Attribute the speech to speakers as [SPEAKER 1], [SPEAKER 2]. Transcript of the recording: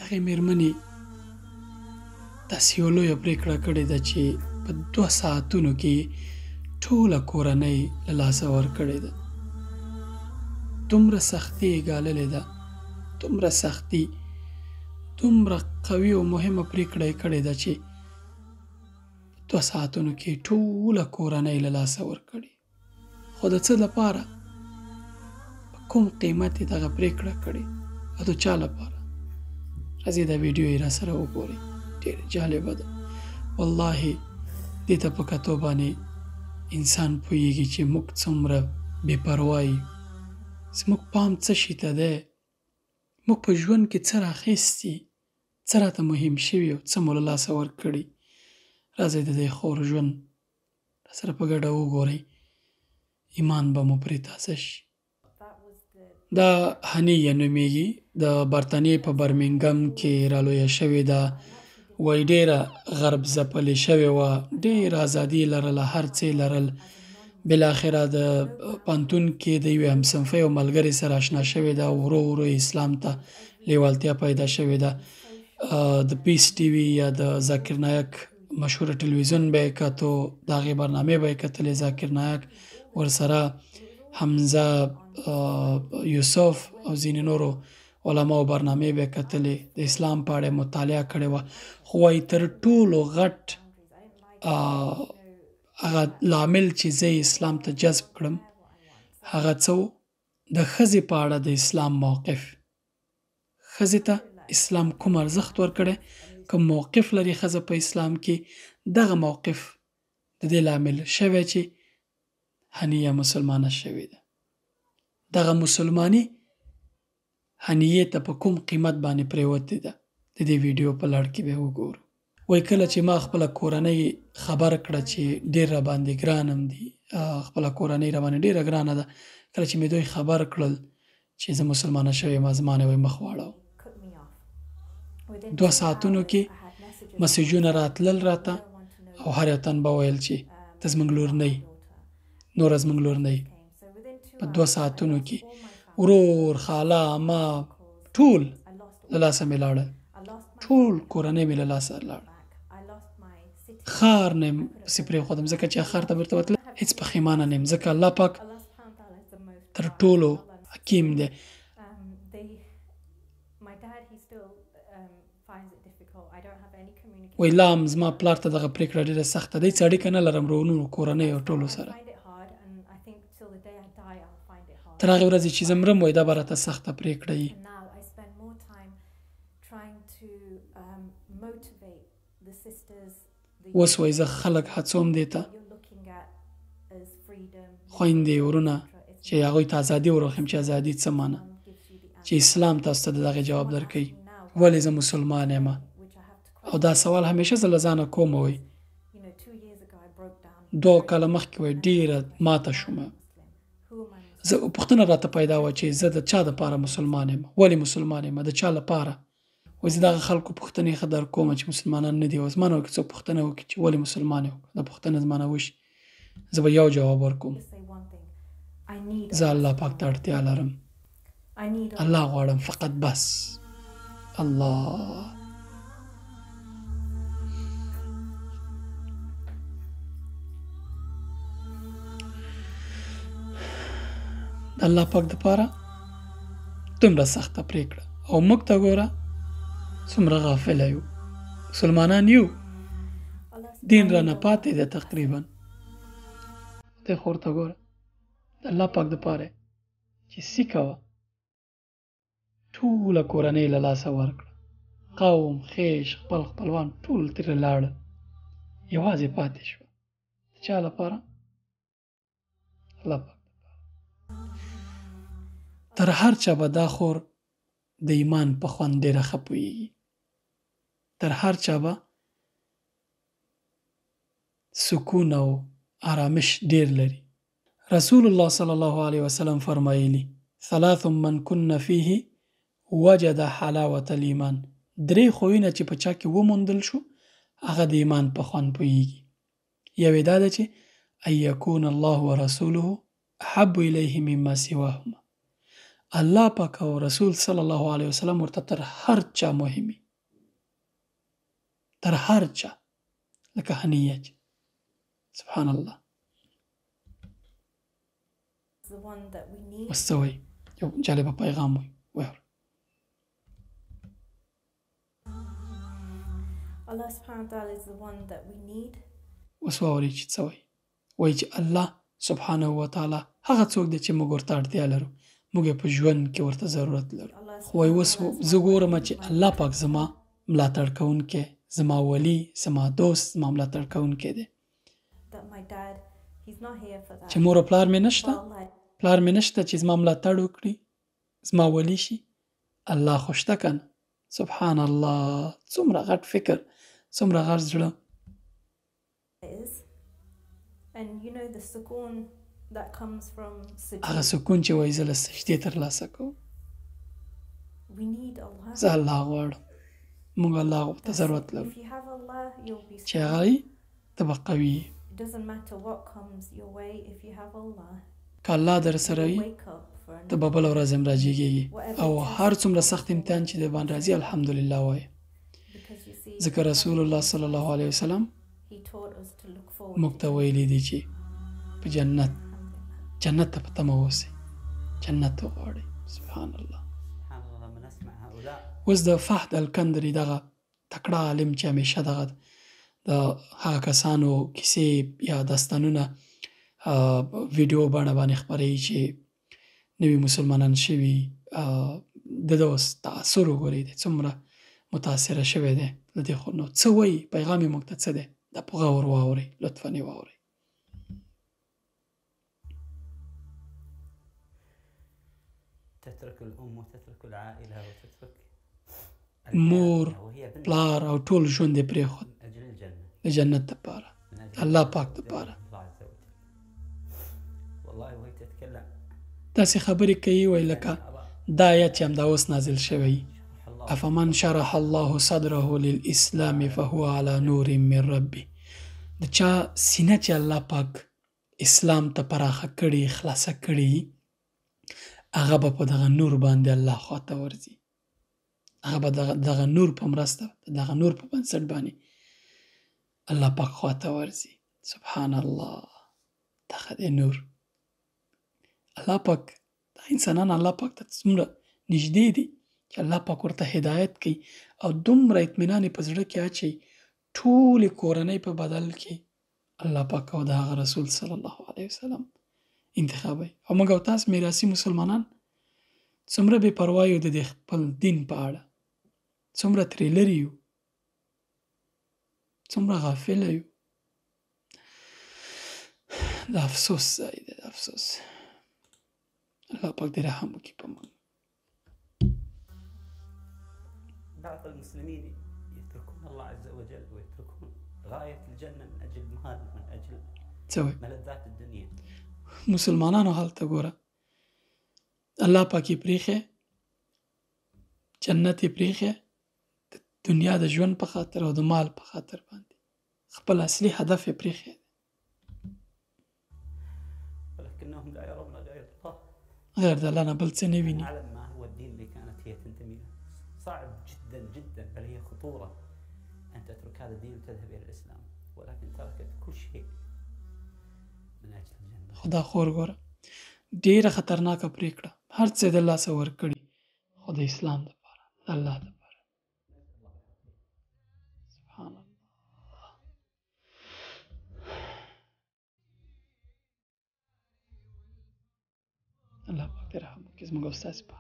[SPEAKER 1] هغې مېرمنې داسې یوه لویه پرېکړه کړې ده چې په 2 ساعتونو کې ټوله کورنۍ له لاسه ورکړې ده. دومره سختي یې ګاللې ده، دومره سختي، دومره قوي او مهمه پرېکړه یې کړې ده چې 2 ساعتونو کې ټوله کورنۍ له لاسه ورکړې. خو د څه لپاره؟ په کوم قیمت یې دغه پرېکړه کړې او د چا لپاره؟ راځئ دا ویډیو یې راسره وګورئ، ډېره جالبه ده. والله دې ته په کتو باندې انسان پوهېږي چې موږ څومره بې پروا یو. زموږ پام څه شي ته دی، موږ په ژوند کې څه راخیستي، څه راته مهم شوي او څه مو له لاسه ورکړي. راځئ د دې خور ژوند راسره په ګډه وګورئ، ایمان به مو پرې تازه شي. دا هنیه نومیږي، د برطانیې په برمنګم کې رالویه شوې ده. وایي ډېره غرب ځپلې شوې وه، ډېره ازادي یې لرله، هر څه یې لرل. بالاخره د پوهنتون کې د یوې همصنفۍ او ملګرې سره اشنا شوې ده، ورو ورو اسلام ته لیوالتیا پیدا شوې ده. د پیس ټي وي یا د ذاکر نایک مشهوره ټلویزیون به یې کتو، د هغې برنامې به یې کتلې. ذاکر نایک ورسره حمزه یوسف او ځینې نورو علماو برنامې به یې کتلې، د اسلام په اړه یې مطالعه کړې وه. خو وایي تر ټولو غټ هغه لامل چې زه یې اسلام ته جذب کړم هغه څه و؟ د ښځې په اړه د اسلام موقف. ښځې ته اسلام کوم ارزښت ورکړی، کوم موقف لري ښځه په اسلام کې، دغه موقف د دې لامل شوی چې هنیه مسلمانه شوې ده. دغه مسلماني هنیې ته په کوم قیمت باندې پرېوتې ده، د دې ویډیو په لړ کې به وګورو. وایي کله چې ما خپله کورنۍ خبر کړه چې ډېر راباندې ګران هم دي، خپله کورنۍ راباندې ډېره ګرانه ده، کله چې مې دوی خبر کړل چې زه مسلمانه شوې یم، زما نه وایي مخ واړوه. 2 ساعتونو کې مسیجونه راتلل راته او هر یو تن به ویل چې ته زموږ لور نه یې، نوره زموږ لور نه یې. په 2 ساعتونو کې ورور، خاله، عمه ټول له لاسه مې لاړل، ټول کورنۍ مې له لاسه لاړه. ښار نه یم پسې پرېښودم، ځکه چې ښار ته بېرته وتلم هېڅ پښیمانه نه یم، ځکه الله پاک تر ټولو حکیم دی. وایي لا هم زما پلار ته دغه پرېکړه ډېره سخته ده، هېڅ اړیکه نه لرم وروڼو، کورنۍ او ټولو سره. تر هغې ورځې چې زه مرم وایي دا به راته سخته پرېکړه وي. اوس وایي زه خلک هڅوم دې ته، خویندې ورونه، چې هغوی ته ازادي ورښیم چې ازادي څه معنی، چې اسلام تاسو ته د دغې جواب درکوي ولې زه مسلمان یم. او دا سوال همیشه زه له ځانه کوم. وایي 2 کاله مخکې وایي ډېره ماته شومه، زه پوښتنه راته پیدا وه چې زه د چا دپاره مسلمان یم، ولې مسلمان یم، د چا لپاره. وایي زه دغه خلکو پوښتنې ښه درک کوم چې مسلمانان نه دي، او زما نه وکړي څوک پوښتنه وکړي چې ولې مسلمان یې، دا پوښتنه زما نه وشي، زه به یو جواب ورکوم، زه الله پاک ته اړتیا لرم، الله غواړم فقط، بس الله. د الله پاک دپاره دومره سخته پرېکړه، او موږ ته ګوره څومره غافله یو، مسلمانان یو، دین رانه پاتې دی تقریبا. دې خور ته ګوره د الله پاک دپاره چې سیکه وه ټوله کورنۍ له لاسه ورکړه، قوم، خیش، خپل خپلوان ټول ترې لاړل، یوازې پاتې شوه. د چا لپاره؟ الله پاک. تر هر چا به دا خور د ایمان په خوند ډېره ښه پوهېږي، تر هر چا به سکون او آرامش ډېر لري. رسول الله صلی الله علیه وسلم فرمایلي 3 من کن فیه وجد حلاوة الایمان. 3 خویونه چې په چا کې وموندل شو هغه د ایمان په خوند پوهېږي. یوې دا ده چې ان یکون الله ورسوله احب الیه مما سواهما، الله پاک او رسول صلی الله علیه وسلم ورته تر هر چا مهمي، تر هر چا، لکه هنیه چې سبحان الله. اوس څه وایي؟ یو جالبه پیغام وایي.
[SPEAKER 2] Allah subhanahu wa ta'ala is the one that we need.
[SPEAKER 1] اوس واورئ چې څه وایي. وایي چې الله سبحانه وتعالی هغه څوک دی چې موږ ورته اړتیا لرو، موږ په ژوند کې ورته ضرورت لرو. خو وایي اوس زه ګورم چې الله پاک زما ملاتړ کوونکی، زما ولی، زما دوست، زما ملاتړ کوونکی دی.
[SPEAKER 2] That my dad, he's not here for that.
[SPEAKER 1] چې مور او پلار مې نشته، پلار مې نشته چې زما ملاتړ وکړي، زما ولی شي. الله خو شته کنه. سبحان الله، څومره غټ فکر، څومره غټ زړه.
[SPEAKER 2] And you know the sukoon that comes from
[SPEAKER 1] هغه سکون چې وایي زه له سجدې ترلاسه کوم.
[SPEAKER 2] We need Allah.
[SPEAKER 1] زه الله غواړم، موږ الله ته ضرورت لرو.
[SPEAKER 2] If you have Allah, you'll be
[SPEAKER 1] چې هغه یې ته به قوي یې.
[SPEAKER 2] It doesn't matter what comes your way, if you have Allah.
[SPEAKER 1] که الله در سره وي ته به بله ورځ هم راجېږي، او هر څومره سخت امتحان چې در باندې راځي الحمدلله وایه. ځکه رسول الله صلی الله علیه وسلم موږ ته ویلي دي چې په جنت ته په تمه اوسئ، جنت ته وغواړئ. سبحان الله. اوس د فهد الکندري دغه تکړه عالم چې همیشه دغه د هغه کسانو کیسې یا داستانونه ویډیو بڼه باندې خپروي چې نوي مسلمانان شوي، د ده اوس تاثر وګورئ دی څومره متاثره شوی دی له دې خو. نو څه وایي، پیغام یې موږ ته څه دی؟ دا په غور واورئ، لطفا یې واورئ.
[SPEAKER 3] تترك الأم وتترك العائلة وتترك
[SPEAKER 1] مور، پلار او ټول ژوند یې پرېښود
[SPEAKER 3] أجل الجنة،
[SPEAKER 1] د جنت دپاره، الله پاک دپاره.
[SPEAKER 3] الله عز وجل. والله وهي تتكلم
[SPEAKER 1] داسې خبرې کوي وایي لکه دا آیت چې همدا اوس نازل شوی: افمن شرح الله صدره للاسلام فهو على نور من ربه. د چا سینه چې الله پاک اسلام ته پراخه کړي، خلاصه کړي، هغه به په دغه نور باندې الله خواته ورځي، هغه به دغه نور په مرسته، دغه نور په بنسټ باندې الله پاک خواته ورځي. سبحان الله. دغه دی نور. الله پاک دا انسانان الله پاک ته څومره نږدې دي چې الله پاک ورته هدایت کوي او دومره اطمینان یې په زړه کې اچوي، ټولې کورنۍ په بدل کې الله پاک او د هغه رسول صلی الله علیه وسلم انتخابوي. او موږ او تاسو میراثي مسلمانان څومره بې پروا یو د خپل دین په اړه، څومره ترې لرې یو، څومره غافله یو. د افسوس ځای دی، د افسوس. الله پاک دې رحم وکړي په موږ.
[SPEAKER 3] بعض المسلمين يتركون الله عز وجل ويتركون غاية الجنة من أجل المال، من أجل ملذات الدنيا.
[SPEAKER 1] مسلمانانو حالت ګوره، الله پاک یې پرېښی، جنت یې پرېښی د دنیا د ژوند په خاطر او د مال په خاطر باندې، خپل اصلي هدف یې پرېښی.
[SPEAKER 3] ولكنهم لا يرون غير الله،
[SPEAKER 1] غير د الله نه بل څه نه ویني.
[SPEAKER 3] علم ما هو الدين اللي كانت هي تنتمي له. صعب جدا جدا، بل هي خطورة أن تترك هذا الدين وتذهب إلى الإسلام، ولكن تركت كل شيء من أجل الجنة.
[SPEAKER 1] خدا خور ګوره، ډېره خطرناکه پرېکړه، هر څه د لاسه ورکړي خو د اسلام دپاره، د الله دپاره. سبحان الله. الله پاک دې رحم وکړي زموږ او ستاسې په